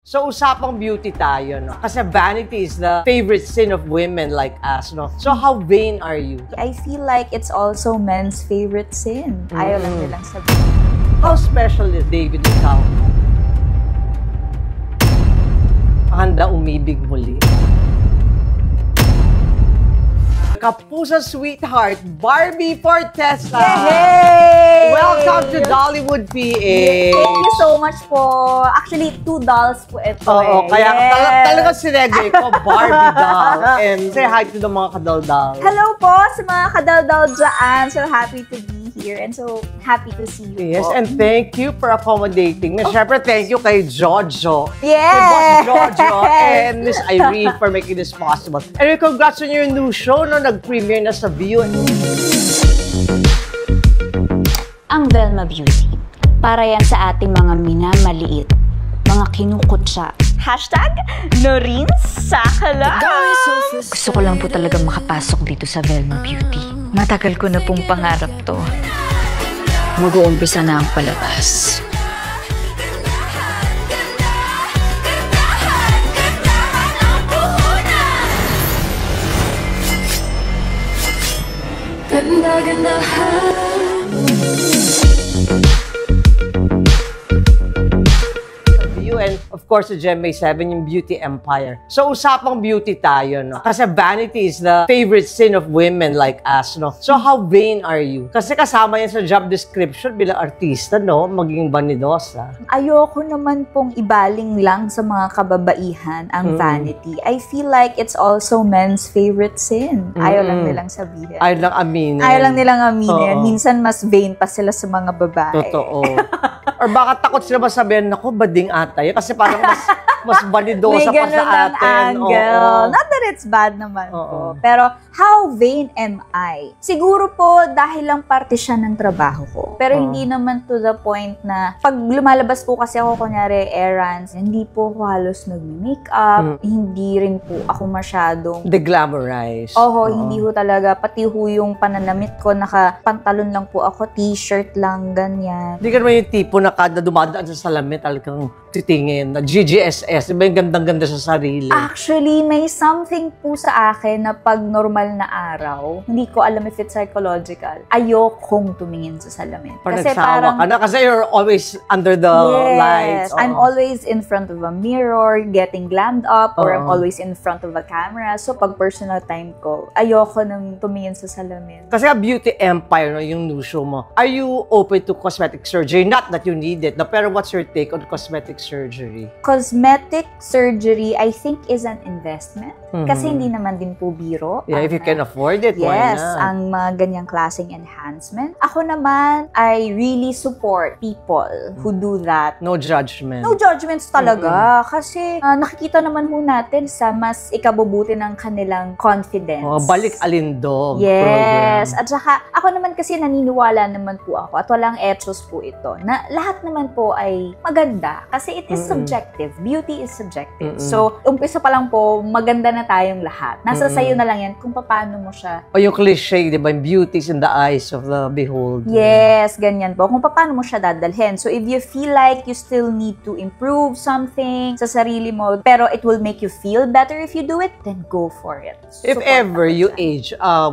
So, usapang beauty tayo, no? Kasi vanity is the favorite sin of women like us, no? So, how vain are you? I feel like it's also men's favorite sin. Ayaw lang nilang sabihin. How special is David ikaw? Handa umibig muli. Kapusa sweetheart, Barbie Fortesa! Yay! Welcome to Dollywood PH! Thank you so much po. Actually, 2 dolls po ito. Oo, kaya yes. talaga sinegay ko, Barbie doll. And say hi to the mga kadal-dal. Hello po sa mga kadal-dal dyan. So happy to be here and so happy to see you Yes, po. and thank you for accommodating. And syempre, thank you kay Jojo. Yes! Kay Boss Jojo and Miss Irene for making this possible. And congrats on your new show, no? Nag-premiere na sa View. Ang Velma Beauty, para yan sa ating mga minamaliit, mga kinukutsa. #Noreen Sakala. Gusto ko lang po talaga makapasok dito sa Velma Beauty. Matagal ko na pong pangarap to. Mag-uumpisa na ang palabas. And of course, the GMA7, yung Beauty Empire. So, usapang beauty tayo, no? Kasi vanity is the favorite sin of women like us, no? So, how vain are you? Kasi kasama yan sa job description bilang artista, no? Maging vanidosa. Ayoko naman pong ibaling lang sa mga kababaihan ang vanity. I feel like it's also men's favorite sin. Ayaw lang nilang sabihin. Ayaw lang aminin. Ayaw lang nilang aminin. Oo. Minsan mas vain pa sila sa mga babae. Totoo. Or baka takot sila masabihin, naku, bading ata yun. Kasi parang mas validosa pa sa atin. Angle. Oo. Not that it's bad naman Oo. po. Pero how vain am I? Siguro po dahil lang parte siya ng trabaho ko. Pero hindi naman to the point na pag lumalabas po kasi ako kunyari errands, hindi po ako halos nagme-makeup. Hindi rin po ako masyadong De-glamorize. hindi ho talaga. Pati ho yung pananamit ko, naka-pantalon lang po ako, t-shirt lang, ganyan. Hindi ka naman yung tipo na kada dumadaan sa salamin, talagang titingin na GGSS. Diba yung gandang-ganda sa sarili? Actually, may something po sa akin na pag normal na araw, hindi ko alam if it's psychological, ayokong tumingin sa salamin. Parang nagsawa ka na kasi you're always under the lights. I'm always in front of a mirror, getting glammed up, or I'm always in front of a camera. So, pag personal time ko, ayoko nang tumingin sa salamin. Kasi Beauty Empire, no, yung new show mo, are you open to cosmetic surgery? Not that you need it, no, pero what's your take on cosmetic surgery? Cosmetic surgery, I think, is an investment. Kasi hindi naman din po biro. Yeah, if you can afford it, why Yes, not? ang mga ganyang klaseng enhancement. Ako naman, I really support people who do that. No judgment. No judgments talaga. Kasi nakikita naman ho natin sa mas ikabubuti ng kanilang confidence. Balik alindog Yes. program. At saka, ako naman kasi naniniwala naman po ako at walang etos po ito na lahat naman po ay maganda. Kasi it is subjective. Beauty is subjective. So, umpisa pa lang po, maganda na tayong lahat. Nasa sayo na lang yan kung paano mo siya. O yung cliche, di ba? Beauty is in the eyes of the beholder. Yes, ganyan po. Kung paano mo siya dadalhin. So, if you feel like you still need to improve something sa sarili mo, pero it will make you feel better if you do it, then go for it. If Support ever ako you dyan. age,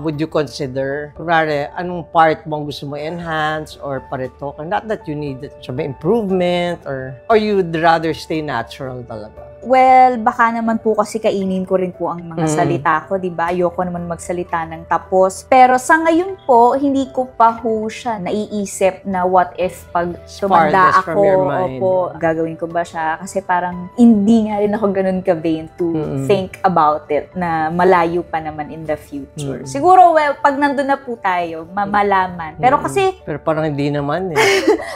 would you consider, kunwari, anong part mo gusto mo enhance or paritoken? Not that you need it, may improvement or you'd rather stay natural talaga? Well, baka naman po kasi kainin ko rin po ang mga salita ko, di ba? Ayoko naman magsalita ng tapos. Pero sa ngayon po, hindi ko pa ho siya naiisip na what if pag tumanda Farthest from your mind. gagawin ko ba siya? Kasi parang hindi nga rin ako ganun ka-vain to think about it na malayo pa naman in the future. Siguro, well, pag nandun na po tayo, mamalaman. Pero kasi, Pero parang hindi naman eh.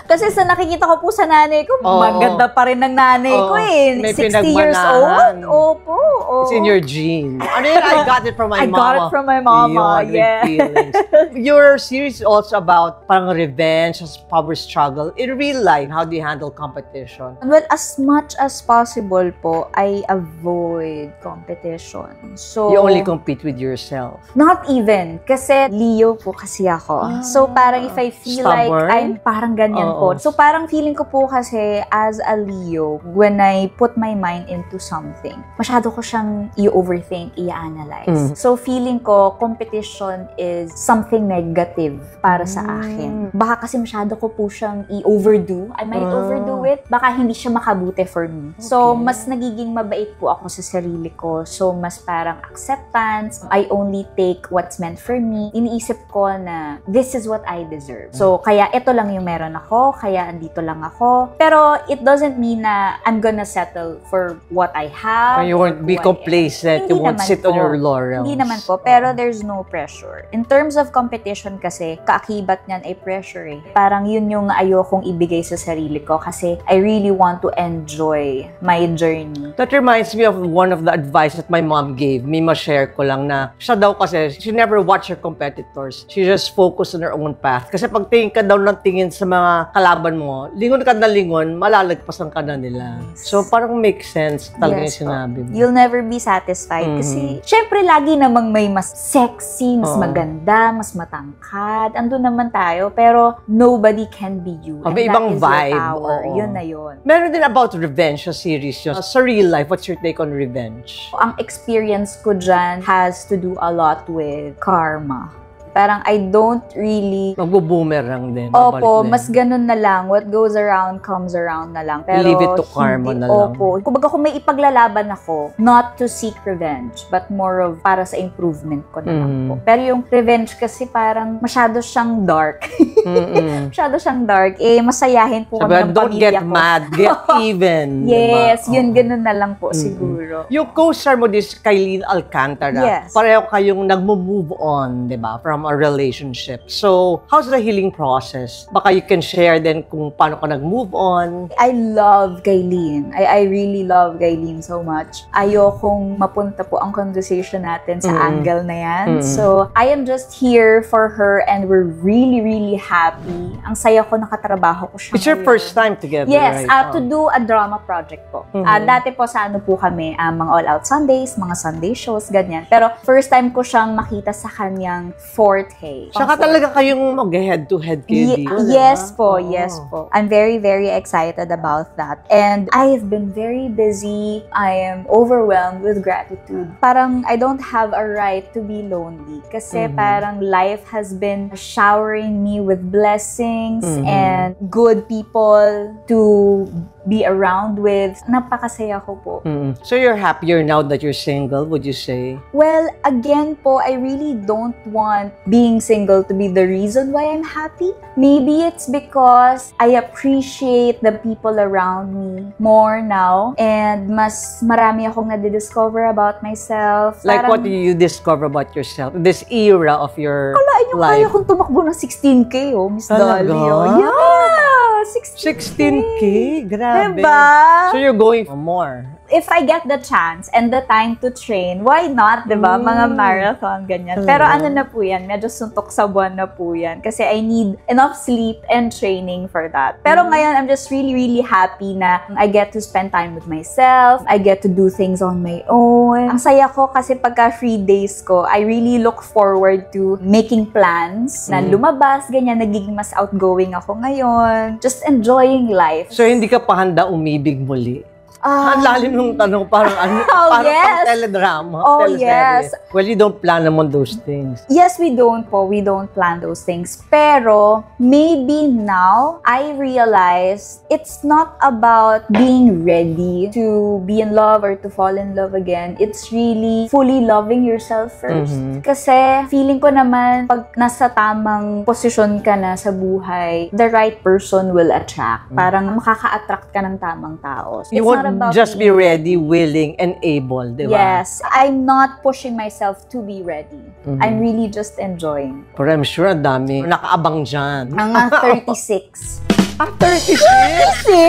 kasi sa nakikita ko po sa nanay ko, maganda pa rin ng nanay ko eh. May 60 years old. Opo. Oo. It's in your genes. Ano yun? I got it from my I mama. got it from my mama, Yun, with yeah. feelings. Your series is also about parang revenge, power struggle. In real life, how do you handle competition? Well, as much as possible po, I avoid competition. So, You only compete with yourself. not even. Kasi Leo po kasi ako. So, parang if I feel like Stubborn? I'm parang ganyan po. Oo. So, parang feeling ko po kasi as a Leo, when I put my mind into something, masyado ko siyang i-overthink, i-analyze. So, feeling ko, competition is something negative para sa akin. Baka kasi masyado ko po siyang i-overdo. I might overdo it. Baka hindi siya makabuti for me. So, mas nagiging mabait po ako sa sarili ko. So, mas parang acceptance. I only take what's meant for me. Iniisip ko na this is what I deserve. So, kaya ito lang yung meron ako. Kaya andito lang ako. Pero, it doesn't mean na I'm gonna settle for what I have. You won't be or who I am. complacent. Hindi You won't naman sit on po. your laurels. Hindi naman po, pero there's no pressure. In terms of competition kasi, kaakibat niyan ay pressure eh. Parang yun yung ayokong ibigay sa sarili ko kasi I really want to enjoy my journey. That reminds me of one of the advice that my mom gave me. Ma-share ko lang na siya daw kasi, she never watch her competitors. She just focus on her own path. Kasi pag tingin ka daw ng tingin sa mga kalaban mo, lingon ka na lingon, malalagpasan ka na nila. So parang make sense talaga yung Yes, sinabi mo. You'll never be satisfied kasi syempre lagi namang may mas sexy, mas maganda, mas matangkad. Andun naman tayo, pero nobody can be you. May And ibang that is your vibe. power. Oo. Yun na yun. Meron din about revenge sa series yun. Sa real life, what's your take on revenge? Ang experience ko dyan has to do a lot with karma. Parang I don't really... Magbo-boomerang din. babalik Opo, din. mas ganun na lang. What goes around comes around na lang. Pero Leave it to karma na lang. Opo. Kumbaga kung may ipaglalaban ako, not to seek revenge, but more of para sa improvement ko na lang po. Pero yung revenge kasi parang masyado siyang dark. Masyado siyang dark. Eh, masayahin po Sabi, kami ng don't pamilya get ko. mad, get even. Yes, diba? yun ganun na lang po siguro. Yung co-star mo this Kylene Alcantara, Yes. pareho kayong nagmo-move on, di ba, from a relationship. So, how's the healing process? Baka you can share din kung paano ka nag-move on. I love Kylene. I really love Kylene so much. Ayokong mapunta po ang conversation natin sa angle na yan. So, I am just here for her and we're really, really happy. Ang saya ko nakatrabaho ko siya It's your ngayon. first time together, Yes, right? to do a drama project po. Dati po sa ano po kami, mga All Out Sundays, mga Sunday shows, ganyan. Pero first time ko siyang makita sa kanyang forte. Saka talaga kayong mag-head-to-head kayo dito, di ba? Yes po, Oo. yes po. I'm very, very excited about that. And I've been very busy. I am overwhelmed with gratitude. Parang I don't have a right to be lonely. Kasi parang life has been showering me with blessings and good people to be around with. Napakasaya ko po. So you're happier now that you're single, would you say? Well, again po, I really don't want being single to be the reason why I'm happy. Maybe it's because I appreciate the people around me more now and mas marami akong nadidiscover about myself. Like Parang, what did you discover about yourself? This era of your Kalain yung kaya life? kong tumakbo ng 16K, oh, Miss Talaga? Dolly. Oh. Yeah! 16K. 16K? Grabe. Diba? So you're going for more. If I get the chance and the time to train, why not, diba? Mga marathon, ganyan. Pero ano na po yan, medyo suntok sa buwan na po yan. Kasi I need enough sleep and training for that. Pero ngayon, I'm just really, really happy na I get to spend time with myself. I get to do things on my own. Ang saya ko kasi pagka free days ko, I really look forward to making plans na lumabas, ganyan. Nagiging mas outgoing ako ngayon. Just enjoying life. So hindi ka pa handa umibig muli? Ang lalim nung tanong, parang ano, Oh, parang yes. pang teledrama. Oh, teleserye. yes. Well, you don't plan naman those things. Yes, we don't po. We don't plan those things. Pero, maybe now, I realize it's not about being ready to be in love or to fall in love again. It's really fully loving yourself first. Kasi, feeling ko naman, pag nasa tamang posisyon ka na sa buhay, the right person will attract. Parang makaka-attract ka ng tamang tao. So, You it's won't not about just be being ready, willing, and able, di ba? Yes. I'm not pushing myself to be ready. I'm really just enjoying. Pero I'm sure ang dami nakaabang dyan. Mga 36. Ah, 36? Kasi,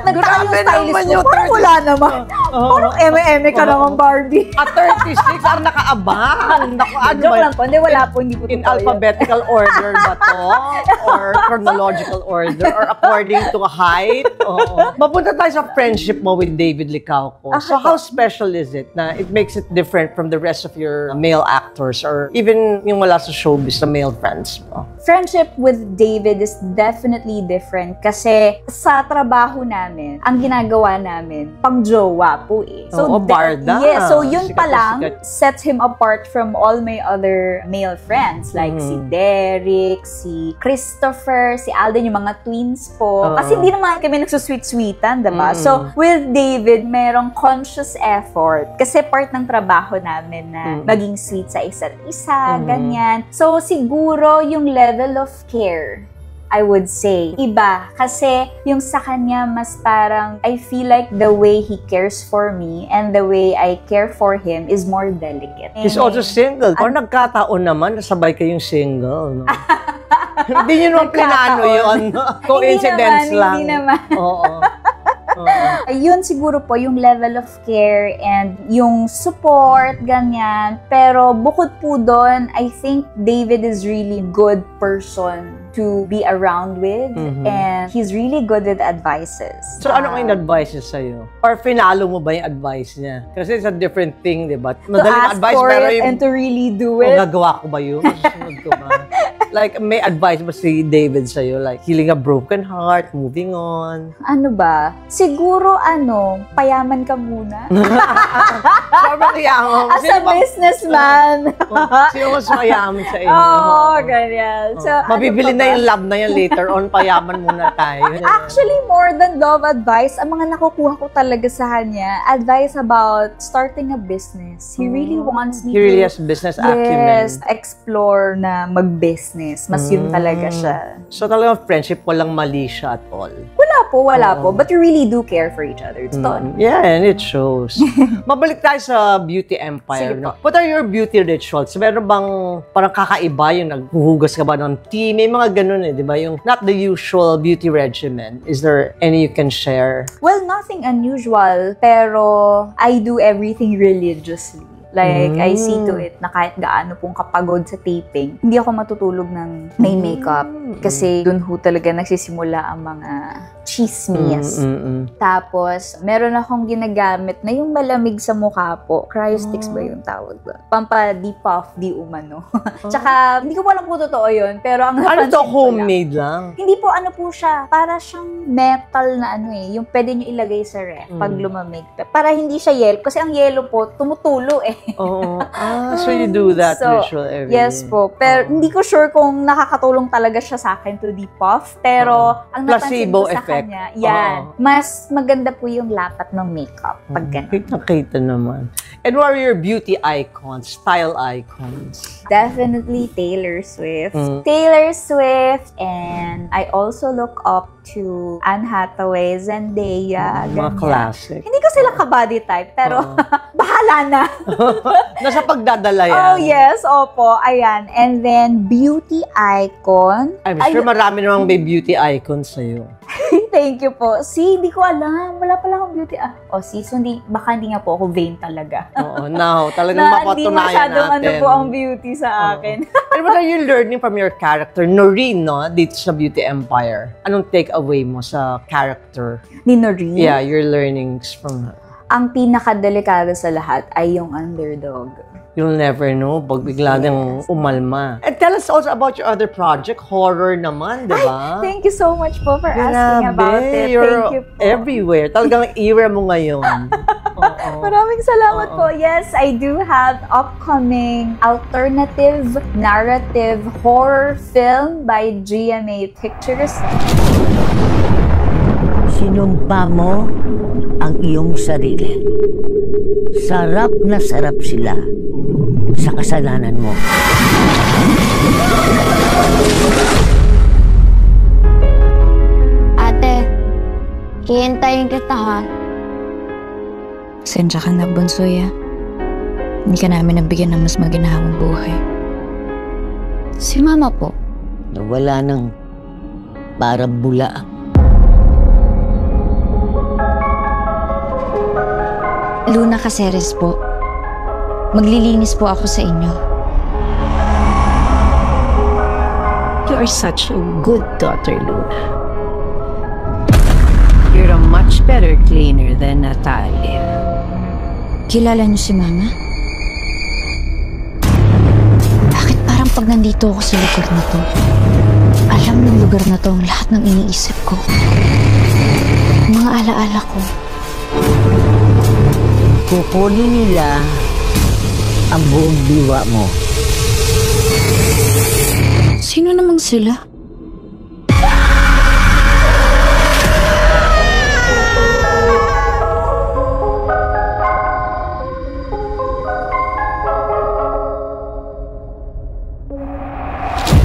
nagtayo Grabe stylist naman ko. yung Parang 30. wala naman. Parang eme-eme ka naman, Barbie. At 36, ang nakaabang. Naku, ano Joke ba? lang po. Hindi, wala po. Hindi po In totoo yun. alphabetical order ba to? Or chronological order? Or according to height? Oo. Mapunta tayo sa friendship mo with David Licauco. So how special is it na it makes it different from the rest of your male actors or even yung wala sa showbiz na male friends mo? Friendship with David is definitely different kasi sa trabaho namin, ang ginagawa namin, pang-jowa po eh. Oo, barda. Yeah, so yun Sikat pa na lang sikat. sets him apart from all my other male friends like si Derek, si Christopher, si Alden, yung mga twins po. Kasi hindi naman kami nagsusweet-sweetan, diba? So with David, merong conscious effort kasi part ng trabaho namin na maging sweet sa isa't isa, ganyan. So siguro yung level of care, I would say, iba. Kasi yung sa kanya, mas parang, I feel like the way he cares for me and the way I care for him is more delicate. He's also single. Or nagkataon naman, nasabay kayong single. No? Hindi nyo naman plinano yun. Coincidence lang. Hindi naman. Oo. Yun siguro po yung level of care and yung support, ganyan. Pero bukod po doon, I think David is really good person to be around with and he's really good with advices. So ano yung advices sa'yo? Or finalo mo ba yung advice niya? Kasi it's a different thing, di ba? To ask for it and to really do it. Gagawa ko ba yun? Masunod ko ba? Like, may advice ba si David sa'yo? Like, healing a broken heart, moving on? Ano ba? Siguro, payaman ka muna. Sobrang yaman. As a businessman. Sino mas mayaman sa inyo? Oo, ganyan. So, mabibili na yung love na yan later on, payaman muna tayo. Actually, more than love advice, ang mga nakukuha ko talaga sa kanya, advice about starting a business. He really wants me He really has business acumen. Yes, explore na mag-business. Mas yun talaga siya. So talagang friendship, walang mali siya at all. Wala po. But we really do care for each other. Totoo. Yeah, and it shows. Mabalik tayo sa beauty empire. Sige No? What are your beauty rituals? Meron bang parang kakaiba yung naghuhugas ka ba ng tea? May mga ganun di ba? Yung not the usual beauty regimen. Is there any you can share? Well, nothing unusual, pero I do everything religiously. Like, I see to it na kahit gaano pong kapagod sa taping, hindi ako matutulog ng may makeup. Kasi dun ho talaga nagsisimula ang mga chismis. Tapos, meron akong ginagamit na yung malamig sa mukha po. Cryosticks ba yung tawag doon? Pampa-depuff, di umano. Tsaka, hindi ko po alam po totoo yun. Pero ang Ano to, napansin ko homemade lang? hindi po, po siya. Para siyang metal na yung pwede nyo ilagay sa ref pag lumamig. Para hindi siya yellow. Kasi ang yellow po, tumutulo eh. Oo. So you do that ritual every day? Yes po. Pero hindi ko sure kung nakakatulong talaga siya sa akin to depuff. Pero ang napansin Placebo ko sa effect. kanya, yan. Mas maganda po yung lapat ng makeup pag ganun. Kita naman. And what are your beauty icons, style icons? Definitely Taylor Swift. Taylor Swift, and I also look up to Anne Hathaway, Zendaya, Mga ganyan. classic. Hindi ko sila ka-body type, pero bahala na. Nasa pagdadala yan. Oh, yes. Opo. Ayan. And then, beauty icon. I'm sure marami namang may beauty icons sa'yo. Thank you po. Hindi ko alam. Wala pala akong beauty. So baka hindi nga po ako vain talaga. Oo, now, talagang na hindi mapatunayan masyadong natin. po ang beauty sa akin. And what are you learning from your character, Noreen, no? Dito sa Beauty Empire. Anong take-away mo sa character? Ni Noreen? Yeah, your learnings from her. Ang pinakadelikado sa lahat ay yung underdog. You'll never know pag bigla nang umalma. And tell us also about your other project, horror naman, di ba? Thank you so much po for asking about it. You're Thank you po. everywhere. Talagang era mo ngayon. Maraming salamat po. Yes, I do have upcoming alternative narrative horror film by GMA Pictures. Sinumpa mo ang iyong sarili. Sarap na sarap sila sa kasalanan mo. Ate, hihintayin kita ha. Sensya ka na, Bunsoy, Hindi ka namin nabigyan ng mas maginhawang buhay. Si Mama po. Nawala ng parang bula. Luna Caceres po. Maglilinis po ako sa inyo. You are such a good daughter, Luna. You're a much better cleaner than Natalia. Kilala niyo si Mama? Bakit parang pag nandito ako sa lugar na to, alam ng lugar na to ang lahat ng iniisip ko. Mga alaala ko. Kukunin nila ang buong diwa mo. Sino namang sila?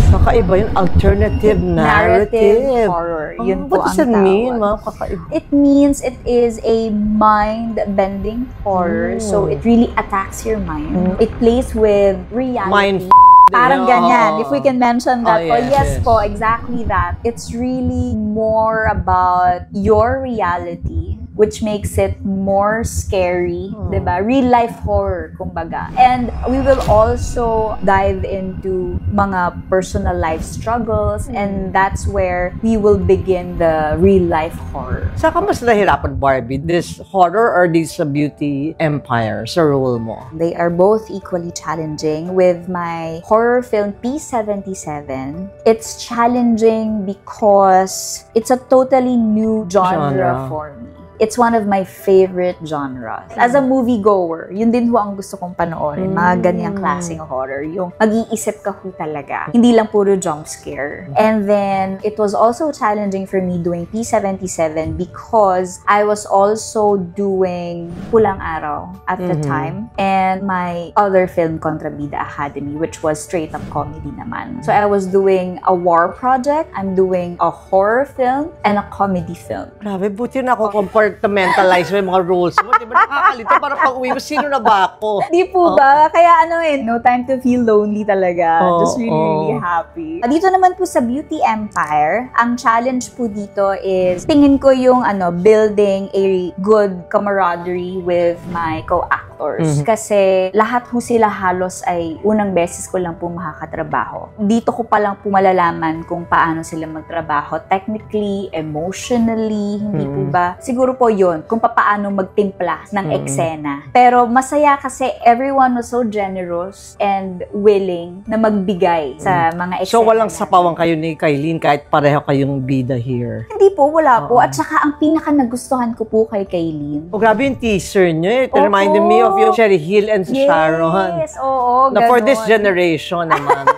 Kakaiba yung alternative narrative. horror. Yun po What does ang it mean, tawag. ma'am? Kakaiba. It means it is a mind-bending horror. So it really attacks your mind. It plays with reality. Mind Parang ganyan. If we can mention that. Oh, yes, yes. Po, exactly that. It's really more about your reality, which makes it more scary, diba? Real life horror, kumbaga. And we will also dive into mga personal life struggles, and that's where we will begin the real life horror. Saka mas nahirapan, Barbie? This horror or this beauty empire sa role mo? They are both equally challenging. With my horror film P77, it's challenging because it's a totally new genre for me. It's one of my favorite genres. As a moviegoer, yun din ho ang gusto kong panoorin. Mga ganyang klaseng horror. Yung mag-iisip ka ho talaga. Hindi lang puro jump scare. And then, it was also challenging for me doing P77 because I was also doing Pulang Araw at the time. And my other film, Kontrabida Academy, which was straight-up comedy naman. So I was doing a war project, I'm doing a horror film, and a comedy film. Grabe, buti na ako compartmentalize mo yung mga rules mo. Di ba nakakalito? Para pag uwi mo, sino na ba ako? Di po ba? Kaya no time to feel lonely talaga. Just really happy. Dito naman po sa Beauty Empire, ang challenge po dito is, tingin ko yung building a good camaraderie with my co-actors. Kasi lahat po sila halos ay unang beses ko lang po makakatrabaho. Dito ko pa lang po malalaman kung paano sila magtrabaho. Technically, emotionally, hindi po ba? Siguro po yun, kung paano magtimpla ng eksena. Pero masaya kasi everyone was so generous and willing na magbigay sa mga eksena. So, walang sapawang kayo ni Kailin kahit pareho kayong bida here? Hindi po, wala po. At saka, ang pinaka nagustuhan ko po kay Kailin. Oh, grabe yung teaser nyo. It reminded me of yung Cherry Hill and Sharon. Yes, oo, Na for ganon. this generation naman.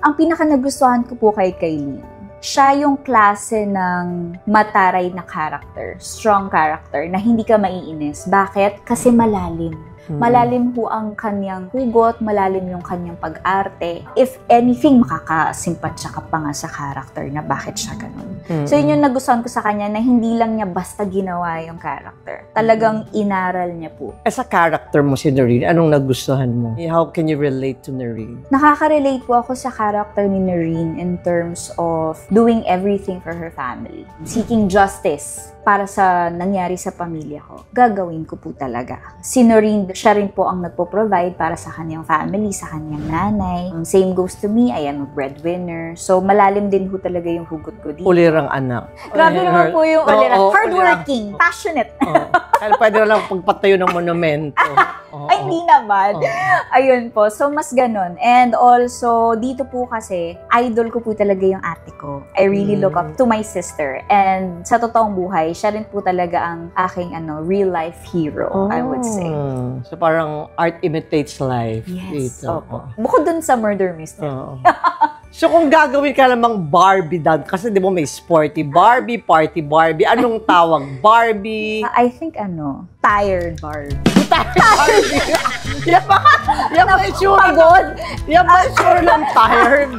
Ang pinaka nagustuhan ko po kay Kailin, siya yung klase ng mataray na character, strong character, na hindi ka maiinis. Bakit? Kasi malalim. Malalim po ang kanyang hugot, malalim yung kanyang pag-arte. If anything, makakasimpatya ka pa nga sa character na bakit siya ganun. So yun yung nagustuhan ko sa kanya, na hindi lang niya basta ginawa yung character. Talagang inaral niya po. As a character mo si Noreen, anong nagustuhan mo? How can you relate to Noreen? Nakaka-relate po ako sa character ni Noreen in terms of doing everything for her family. Seeking justice para sa nangyari sa pamilya ko. Gagawin ko po talaga. Si Noreen, siya rin po ang nagpo-provide para sa kanyang family, sa kanyang nanay. Same goes to me, I am a breadwinner. So, malalim din po talaga yung hugot ko dito. Ulirang anak. Grabe naman po yung ulirang. Hardworking, passionate. Kaya pwede na lang pagpatayo ng monumento. Ay, hindi naman. Ayun po. So, mas ganun. And also, dito po kasi, idol ko po talaga yung ate ko. I really look up to my sister. And sa totoong buhay, siya rin po talaga ang aking real-life hero, I would say. So, parang art imitates life. Yes. Dito. Opo. Bukod dun sa murder mystery. So, kung gagawin ka namang Barbie dad, kasi di ba may sporty Barbie, party Barbie, anong tawag? Barbie? I think tired Barbie. Barbie? Yan ba sure? Yan ba sure lang tired?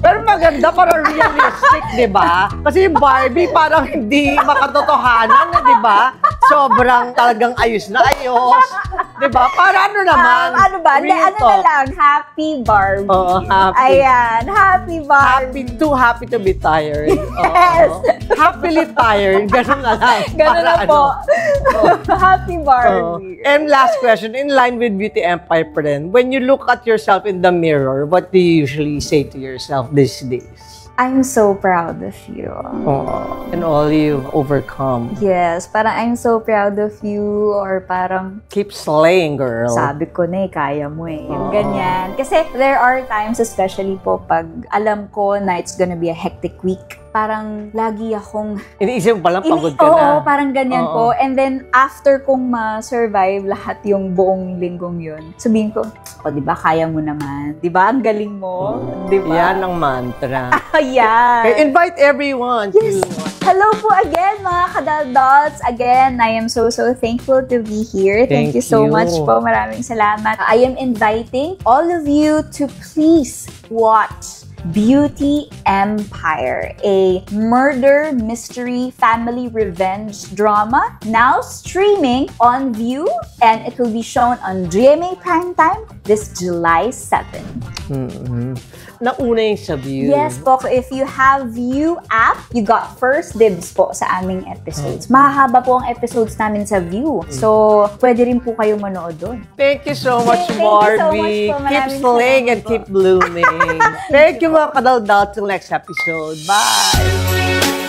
Pero maganda, parang realistic, di ba? Kasi yung Barbie parang hindi makatotohanan, di ba? Sobrang talagang ayos na ayos. Di ba? Para ano naman? Ano ba? Na lang, happy Barbie. Oo, happy. Ayan, happy Barbie. Too happy to be tired. Yes. Happily tired. Ganun na lang. Ganun na po. Happy Barbie. And last question, in line with Beauty Empire pa rin, when you look at yourself in the mirror, what do you usually say to yourself these days? I'm so proud of you. And all you've overcome. Yes, parang I'm so proud of you, or parang Keep slaying, girl. sabi ko na kaya mo yung ganyan. Kasi there are times, especially po pag alam ko na it's gonna be a hectic week, parang lagi akong Iniisip mo palang pagod ka na. Oo, parang ganyan po. And then, after kong ma-survive lahat yung buong linggong yun, sabihin ko, di ba, kaya mo naman. Di ba, ang galing mo. Di ba? Yan ang mantra. Ayan. Okay, invite everyone Yes. to... Hello po again, mga kadaldals. Again, I am so thankful to be here. Thank you so much po. Maraming salamat. I am inviting all of you to please watch Beauty Empire, a murder mystery family revenge drama now streaming on View, and it will be shown on GMA Primetime this July 7. Nauna yung sa View. Yes po. So if you have View app, you got first dibs po sa aming episodes. Mahahaba po ang episodes namin sa View. So, pwede rin po kayo manood doon. Thank you so much, Thank you so much Barbie. po. Keep Maraming slaying salamat and po. keep blooming. Thank you, mga kadaldal. Till next episode. Bye!